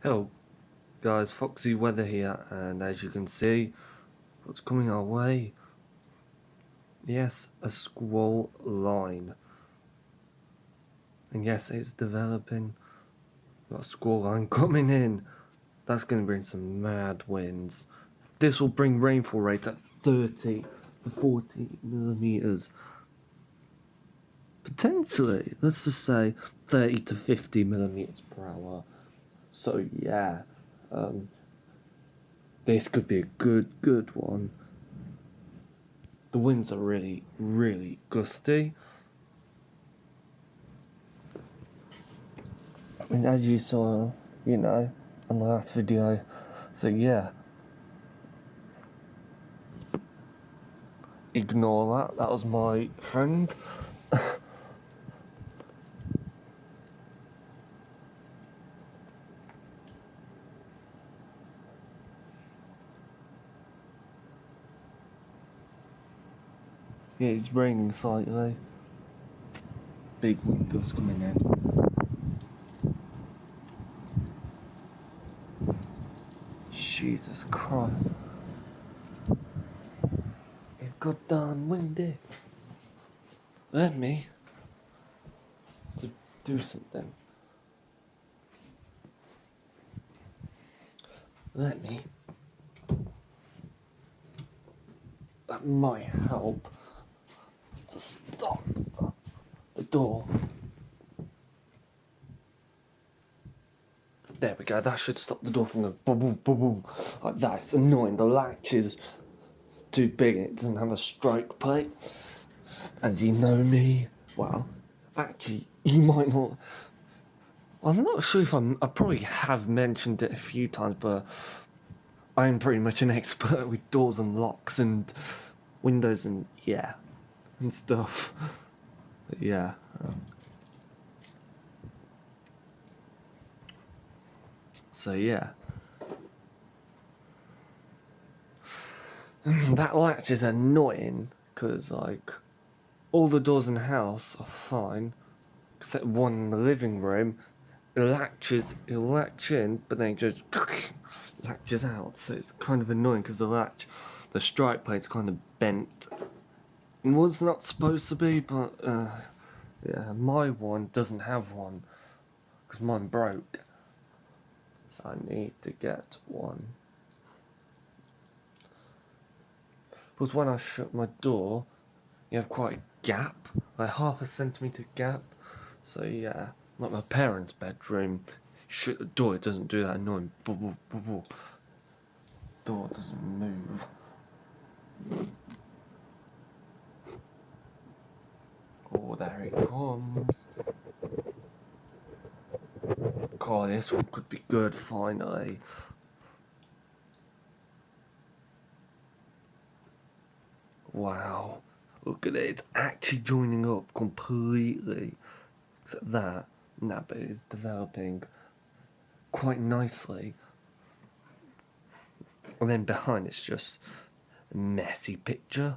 Hello guys, Foxy Weather here, and as you can see, what's coming our way? Yes, a squall line. And yes, it's developing. Got a squall line coming in. That's going to bring some mad winds. This will bring rainfall rates at 30 to 40 millimeters. Potentially, let's just say 30 to 50 millimeters per hour. So yeah, this could be a good one. The winds are really gusty. And as you saw, on the last video. So yeah. Ignore that. That was my friend. Yeah, it's raining slightly. Big wind gusts coming in. Jesus Christ. It's goddamn windy. Let me to do something. Let me. That might help to stop the door. There we go, that should stop the door from going boom, boom, boom, boom, like that. It's annoying, the latch is too big and it doesn't have a strike plate. As you know me, well, actually, you might not, I'm not sure if I probably have mentioned it a few times, but I'm pretty much an expert with doors and locks and windows and, yeah, and stuff. But yeah. So yeah. That latch is annoying, because, like, all the doors in the house are fine, except one in the living room. It'll latch in, but then it just latches out, so it's kind of annoying, because the strike plate's kind of bent. It was not supposed to be, but, yeah, my one doesn't have one, because mine broke. So I need to get one. Because when I shut my door, you have quite a gap, like half a centimetre gap. So yeah, like my parents' bedroom, shut the door, it doesn't do that annoying bubble. Door doesn't move. Oh, there he comes. God, this one could be good finally. Wow, look at it, it's actually joining up completely. Except that, but it's developing quite nicely. And then behind it's just a messy picture.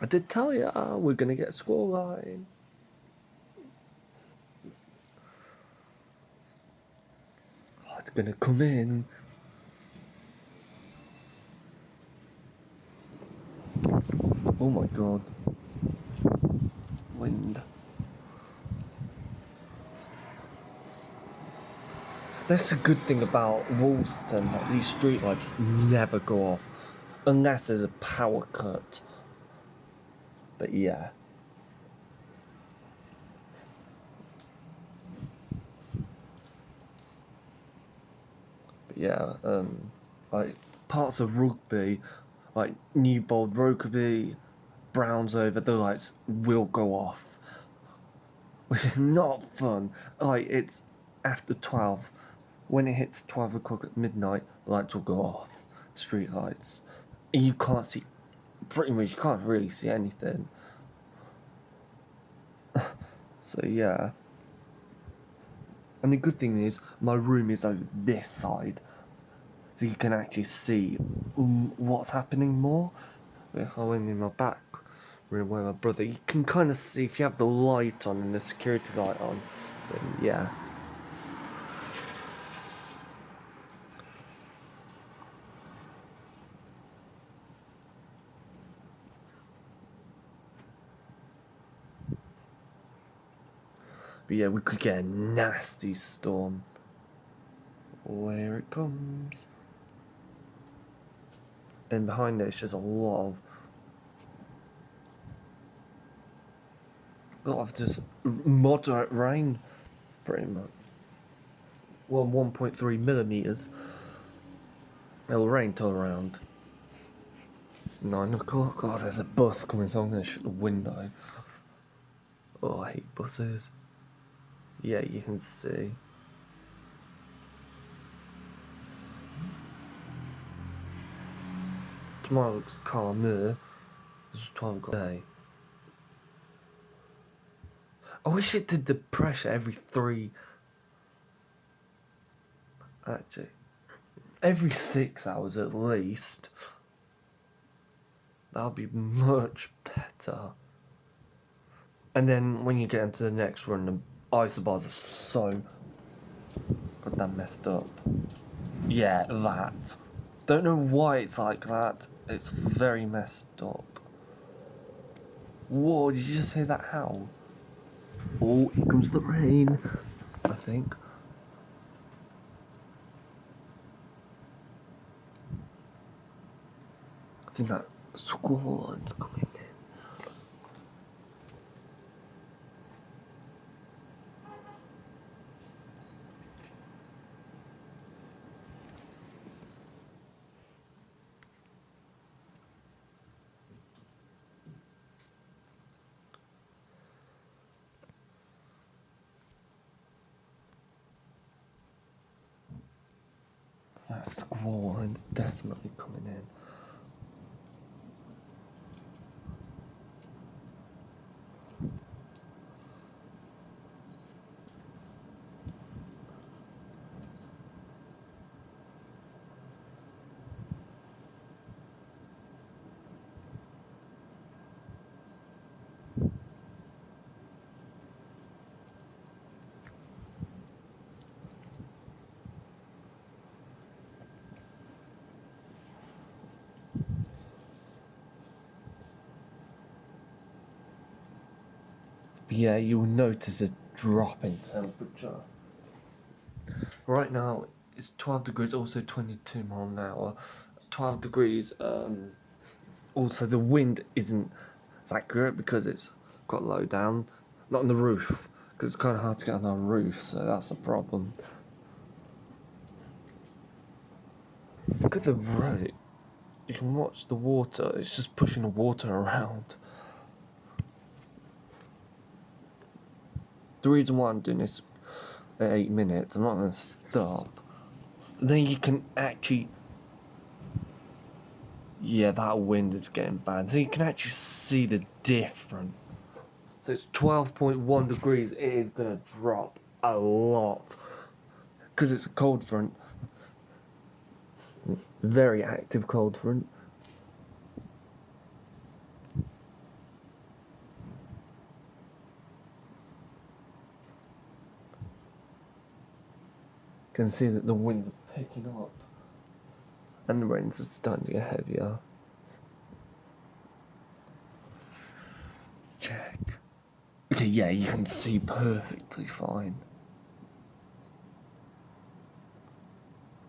I did tell you, we're gonna get a squall line. Oh, it's gonna come in. Oh my god. Wind. That's a good thing about Woolston, that these streetlights never go off. Unless there's a power cut. But yeah. Like parts of Rugby, like Newbold, Rokeby, Browns over, the lights will go off. Which is not fun. Like, it's after 12. When it hits 12 o'clock at midnight, the lights will go off. Street lights. And you can't see, pretty much, you can't really see anything. So yeah. And the good thing is, my room is over this side. So you can actually see what's happening more. If I went in my back room with my brother, you can kind of see if you have the light on and the security light on, then yeah. But yeah, we could get a nasty storm. Where it comes. And behind it's just a lot of just moderate rain, pretty much. Well, 1.3 millimeters. It'll rain till around 9 o'clock. Oh, there's a bus coming, so I'm gonna shut the window. Oh, I hate buses. Yeah, you can see. Tomorrow looks calmer. It's 12 o'clock day. I wish it did the pressure every 3. Actually, every 6 hours at least. That'll be much better. And then when you get into the next run, the isobars are so goddamn messed up. Yeah, that. Don't know why it's like that. It's very messed up. Whoa, did you just hear that howl? Oh, here comes the rain, I think. I think that squall line's coming in. That squall line's definitely coming in. But yeah, you'll notice a drop in temperature. Right now, it's 12 degrees, also 22 miles an hour. 12 degrees, also the wind isn't as accurate because it's got low down, not on the roof, because it's kind of hard to get on our roof, so that's the problem. Look at the road. You can watch the water, it's just pushing the water around. The reason why I'm doing this at 8 minutes, I'm not going to stop. Then you can actually... Yeah, that wind is getting bad. So you can actually see the difference. So it's 12.1 degrees. It is going to drop a lot. Because it's a cold front. Very active cold front. You can see that the wind is picking up. And the rains are starting to get heavier. Check. Okay, yeah, you can see perfectly fine.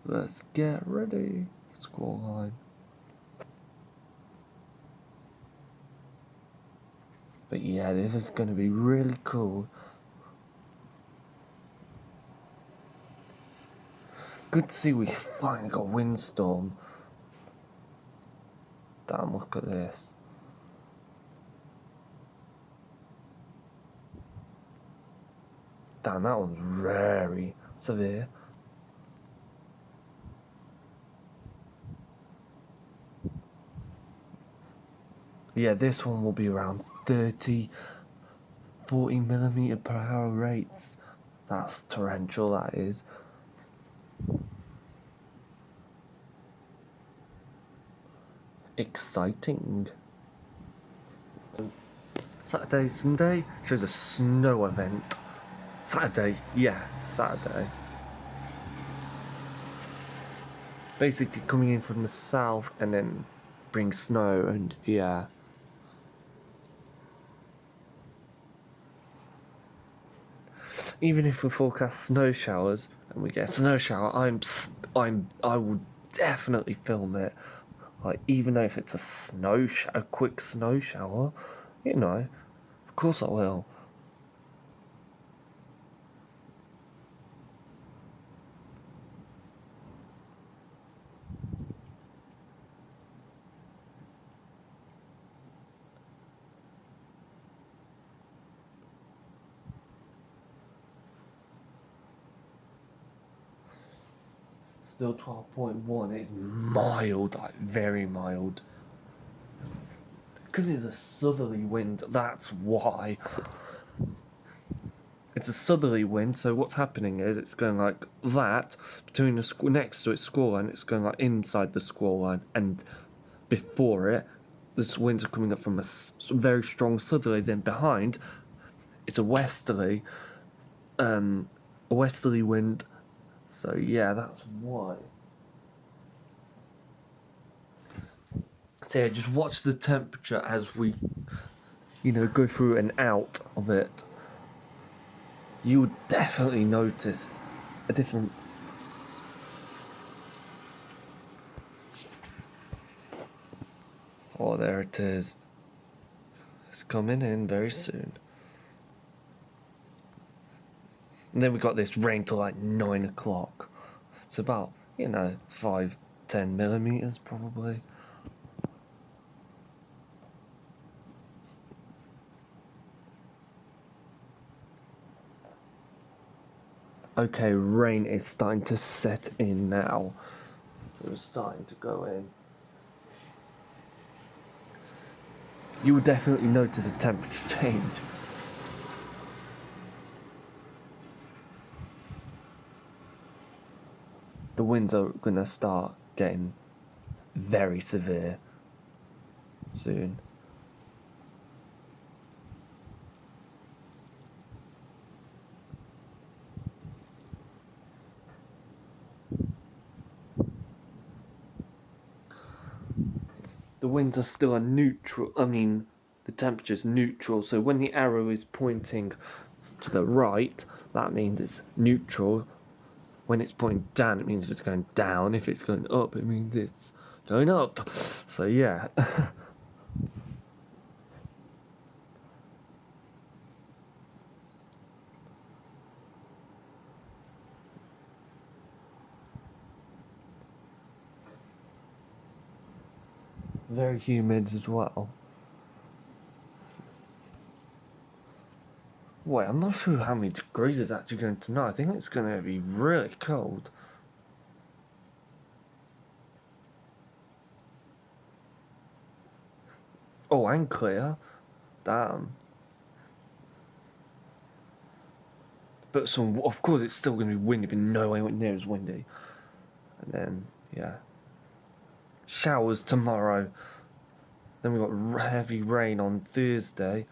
Let's get ready. Squall line. But yeah, this is going to be really cool. Good to see we finally got a windstorm. Damn, look at this. Damn, that one's very severe. Yeah, this one will be around 30, 40 millimeter per hour rates. That's torrential, that is. Exciting. Saturday, Sunday shows a snow event. Saturday, yeah, Saturday. Basically coming in from the south and then bring snow and yeah. even if we forecast snow showers and we get a snow shower, I will definitely film it. Like, even though if it's a quick snow shower, you know, of course I will. Still 12.1. It's mild, like very mild. Because it's a southerly wind, that's why. It's a southerly wind, so what's happening is it's going like that between the next to its squall line. It's going like inside the squall line, and before it, the winds are coming up from a very strong southerly. Then behind, it's a westerly wind. So yeah, that's why. So yeah, just watch the temperature as we, go through and out of it. You'll definitely notice a difference. Oh, there it is. It's coming in very soon. And then we got this rain till like 9 o'clock. It's about, 5-10 millimeters probably. Okay, rain is starting to set in now. So it's starting to go in. You will definitely notice a temperature change. The winds are gonna start getting very severe soon. The winds are still a neutral. The temperature's neutral, so when the arrow is pointing to the right, that means it's neutral. When it's pointing down, it means it's going down. If it's going up, it means it's going up. So yeah. Very humid as well. Wait, I'm not sure how many degrees it's actually going tonight. I think it's going to be really cold. Oh, and clear. Damn. But of course, it's still going to be windy, but nowhere near as windy. And then, yeah. Showers tomorrow. Then we got heavy rain on Thursday.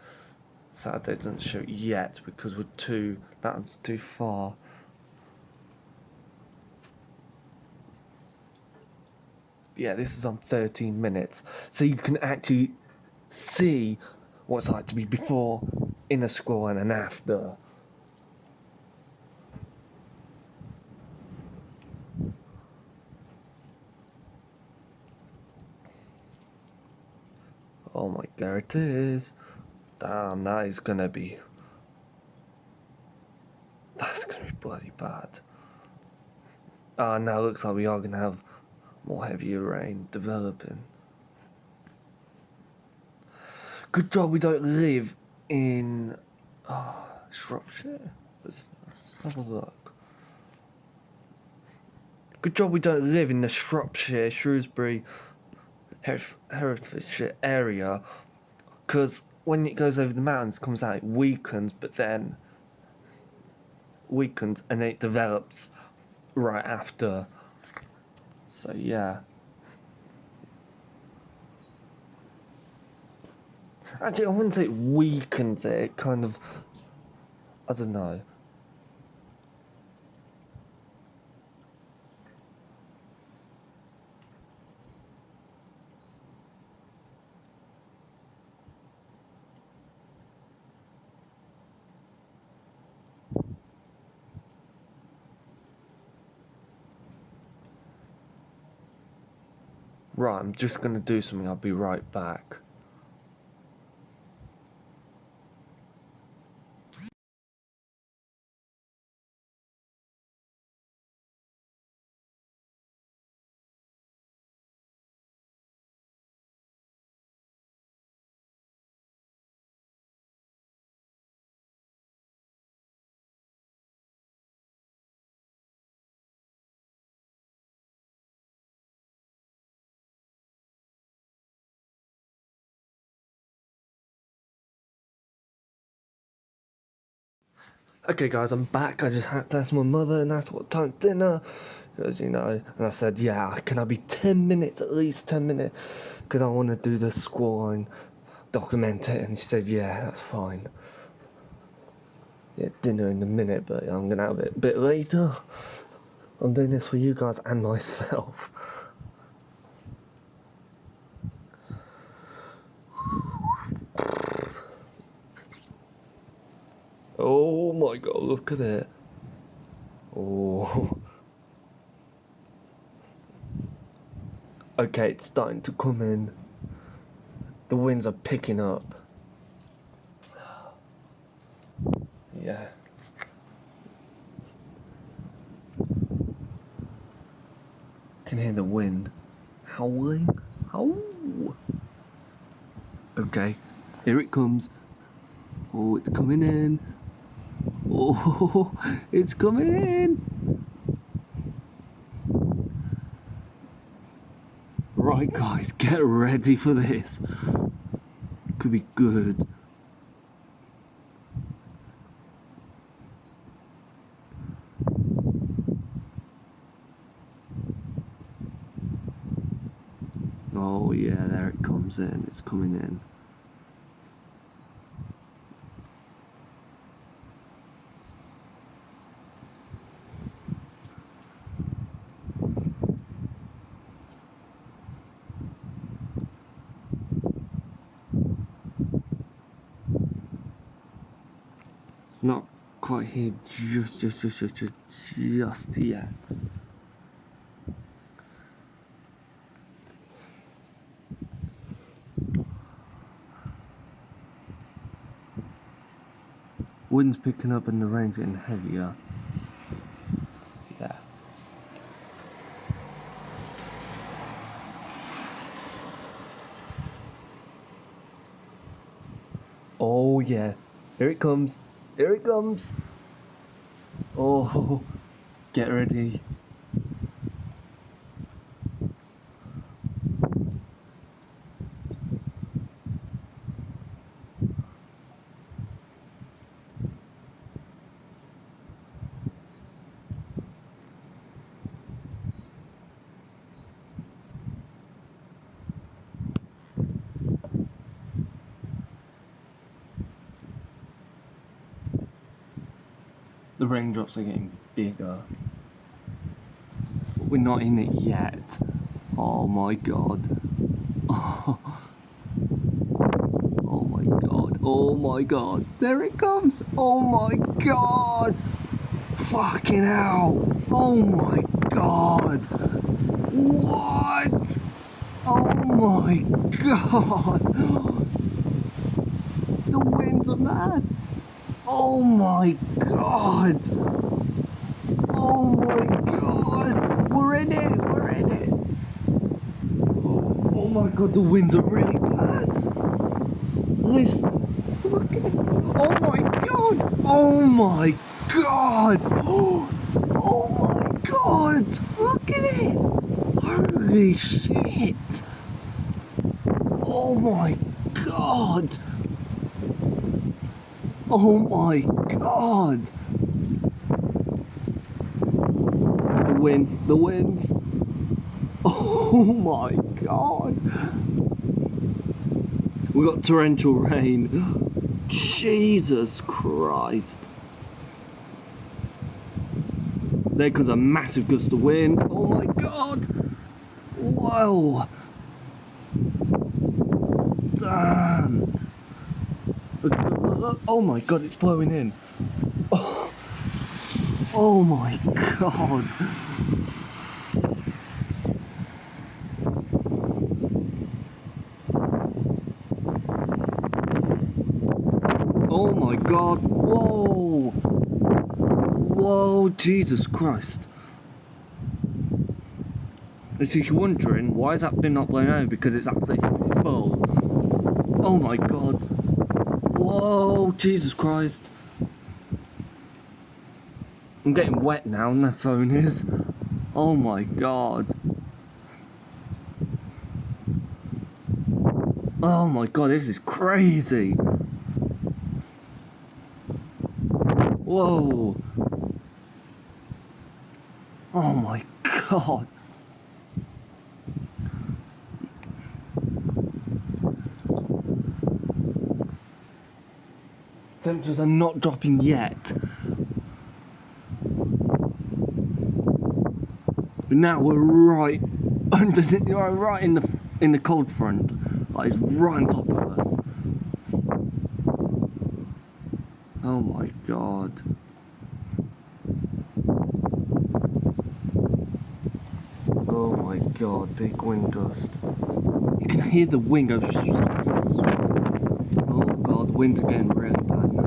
Saturday doesn't show yet because that's too far. Yeah, this is on 13 minutes. So you can actually see what it's like to be before, in a squall, and after. Oh my god, it is. Damn, that's gonna be bloody bad. Now it looks like we are gonna have more heavier rain developing. Good job we don't live in Shropshire. Let's have a look. Good job we don't live in the Shropshire, Shrewsbury, Herefordshire area, because when it goes over the mountains, it comes out, it weakens, and then it develops right after. So yeah. Actually, I wouldn't say it weakens it kind of, I don't know. Right, I'm just gonna do something. I'll be right back. Okay, guys, I'm back. I just had to ask my mother and ask what time dinner. Because, and I said, yeah, can I be 10 minutes, at least 10 minutes? Because I want to do the squall and document it. And she said, yeah, that's fine. Yeah, dinner in a minute, but I'm going to have it a bit later. I'm doing this for you guys and myself. Oh my god, look at it. Oh. Okay, it's starting to come in. The winds are picking up. Yeah. Can hear the wind howling. Howl. Okay, here it comes. Oh, it's coming in. Oh, it's coming in. Right, guys, get ready for this. Could be good. Oh yeah, there it comes in. It's coming in. It's not quite here just yet. Wind's picking up and the rain's getting heavier. Yeah. Oh yeah, here it comes. Here it comes. Oh, get ready. The raindrops are getting bigger. We're not in it yet. Oh my god. Oh, oh my god. Oh my god. There it comes. Oh my god. Fucking hell. Oh my god. What? Oh my god. The winds are mad. Oh my god. Oh my god. We're in it. We're in it. Oh my god, the winds are really bad. Listen. Look at it. Oh my god. Oh my god. Oh my god. Look at it. Holy shit. Oh my god. Oh my god. The winds, the winds. Oh my god. We got torrential rain. Jesus Christ. There comes a massive gust of wind. Oh my god. Whoa. Damn. Oh my god, it's blowing in. Oh, oh my god. Whoa, Jesus Christ. If you're wondering, why has that bin not blown over? Because it's absolutely full. Oh my god. Whoa, Jesus Christ. I'm getting wet now and the phone is. Oh my god. Oh my god, this is crazy. Whoa. Oh my god. Temperatures are not dropping yet. But now we're right under right in the cold front. Like it's right on top of us. Oh my god. Oh my god, big wind gust. You can hear the wind go. Oh god, the winds are getting really bad now.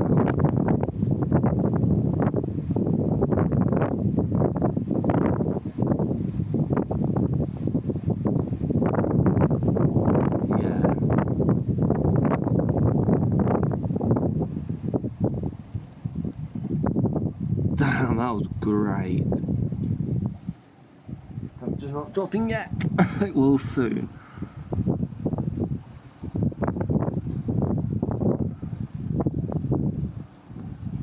Yeah. Damn, that was great. Temperature's not dropping yet. It will soon.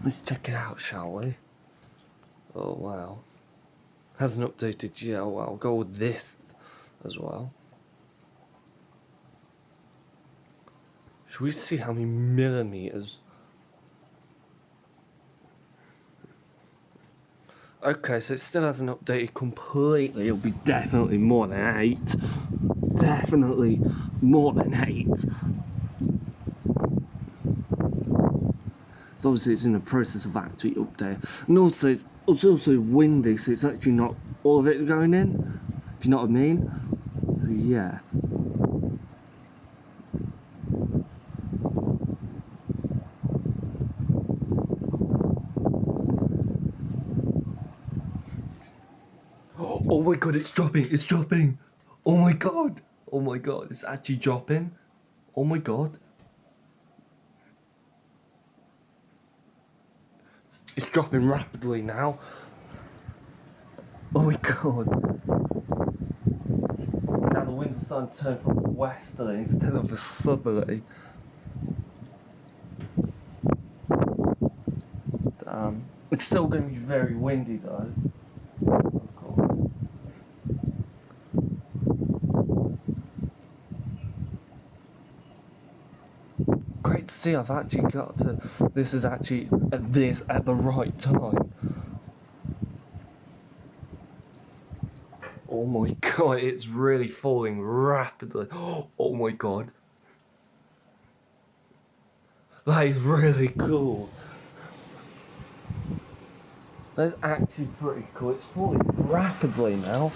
Let's check it out, shall we? Oh wow. Hasn't updated yet. Oh, I'll go with this as well. Should we see how many millimeters? Okay, so it still hasn't updated completely. It'll be definitely more than 8. Definitely more than 8. So obviously it's in the process of actually updating. And also it's also windy, so it's actually not all of it going in, if you know what I mean. So yeah. Oh my god, it's dropping, it's dropping. Oh my god, it's actually dropping. Oh my god. It's dropping rapidly now. Oh my god. Now the winds are starting to turn from westerly instead of a southerly. Damn. It's still going to be very windy though. Of course. Great to see I've actually got to. This is actually at the right time. Oh my god, it's really falling rapidly. Oh my god. That is really cool. That's actually pretty cool. It's falling rapidly now.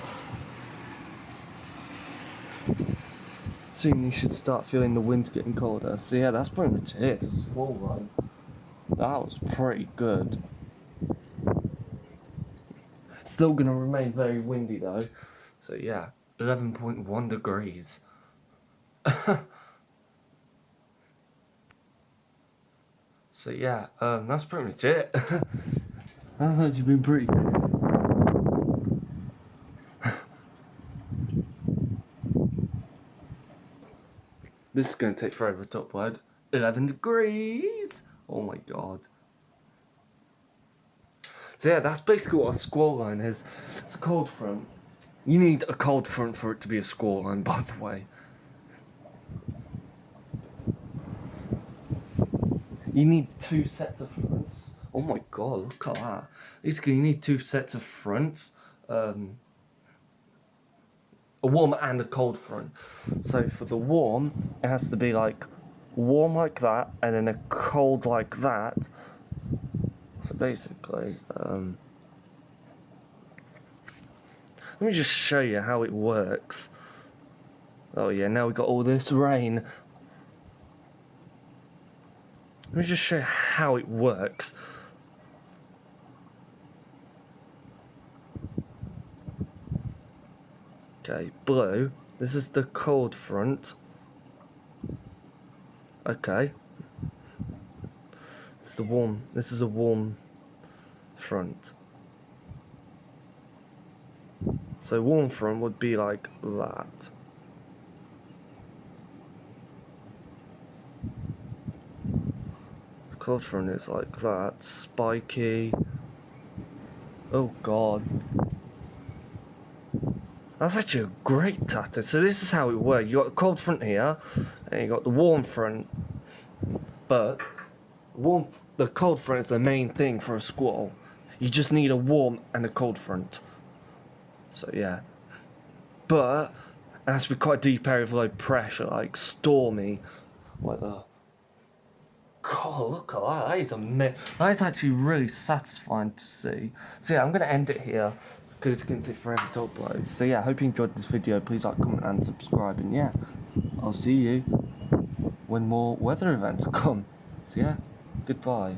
Soon you should start feeling the winds getting colder. So yeah, that's pretty much it. It's a squall run. That was pretty good. Still gonna remain very windy though. So yeah, 11.1 degrees. So yeah, that's pretty much it. That's actually been pretty good. This is going to take forever to upload. 11 degrees! Oh my god. So yeah, that's basically what a squall line is. It's a cold front. You need a cold front for it to be a squall line, by the way. You need 2 sets of fronts. Oh my god, look at that. Basically, you need 2 sets of fronts. A warm and a cold front. So for the warm, it has to be like warm like that, and then a cold like that. So basically, let me just show you how it works. Oh yeah, now we've got all this rain. Let me just show you how it works. Okay, blue. This is the cold front. Okay. It's the warm. This is a warm front. So warm front would be like that. Cold front is like that. Spiky. Oh god. That's actually a great tattoo. So this is how it works. You got the cold front here, and you got the warm front. But the cold front is the main thing for a squall. You just need a warm and a cold front. So yeah. But it has to be quite a deep area of low pressure, like stormy weather. God, look at that. That is amazing. That is actually really satisfying to see. So yeah, I'm going to end it here because it's going to take forever to upload. So yeah, I hope you enjoyed this video. Please like, comment and subscribe. And yeah, I'll see you when more weather events come. So yeah, goodbye.